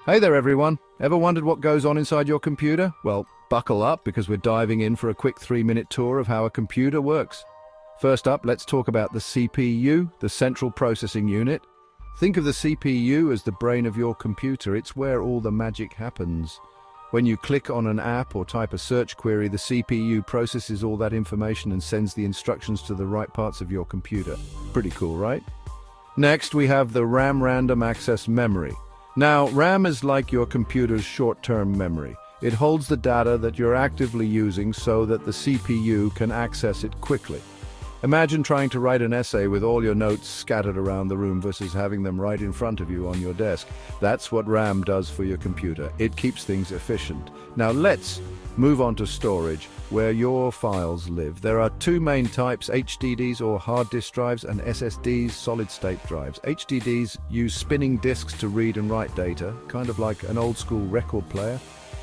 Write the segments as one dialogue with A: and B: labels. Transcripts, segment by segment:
A: Hey there, everyone. Ever wondered what goes on inside your computer? Well, buckle up because we're diving in for a quick 3-minute tour of how a computer works. First up, let's talk about the CPU, the Central Processing Unit. Think of the CPU as the brain of your computer. It's where all the magic happens. When you click on an app or type a search query, the CPU processes all that information and sends the instructions to the right parts of your computer. Pretty cool, right? Next, we have the RAM Random Access Memory. Now, RAM is like your computer's short-term memory. It holds the data that you're actively using so that the CPU can access it quickly. Imagine trying to write an essay with all your notes scattered around the room versus having them right in front of you on your desk. That's what RAM does for your computer. It keeps things efficient. Now let's move on to storage, where your files live. There are two main types, HDDs or hard disk drives and SSDs, solid-state drives. HDDs use spinning disks to read and write data, kind of like an old-school record player.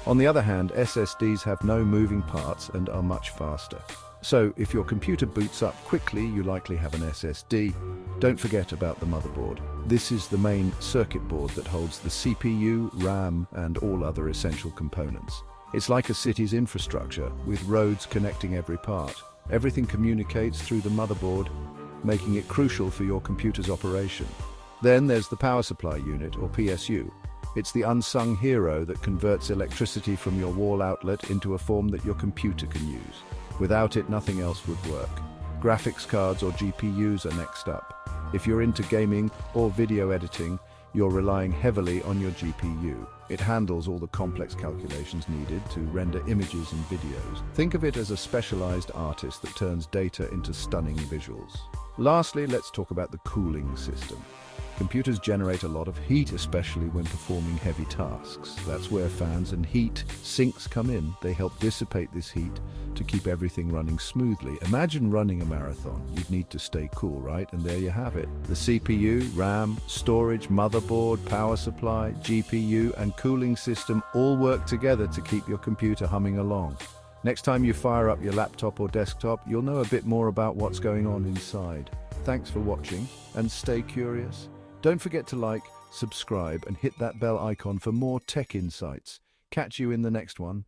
A: On the other hand, SSDs have no moving parts and are much faster. So, if your computer boots up quickly, you likely have an SSD. Don't forget about the motherboard. This is the main circuit board that holds the CPU, RAM, and all other essential components. It's like a city's infrastructure, with roads connecting every part. Everything communicates through the motherboard, making it crucial for your computer's operation. Then there's the power supply unit, or PSU. It's the unsung hero that converts electricity from your wall outlet into a form that your computer can use. Without it, nothing else would work. Graphics cards or GPUs are next up. If you're into gaming or video editing, you're relying heavily on your GPU. It handles all the complex calculations needed to render images and videos. Think of it as a specialized artist that turns data into stunning visuals. Lastly, let's talk about the cooling system. Computers generate a lot of heat, especially when performing heavy tasks. That's where fans and heat sinks come in. They help dissipate this heat to keep everything running smoothly. Imagine running a marathon. You'd need to stay cool, right? And there you have it. The CPU, RAM, storage, motherboard, power supply, GPU, and cooling system all work together to keep your computer humming along. Next time you fire up your laptop or desktop, you'll know a bit more about what's going on inside. Thanks for watching, and stay curious. Don't forget to like, subscribe, and hit that bell icon for more tech insights. Catch you in the next one.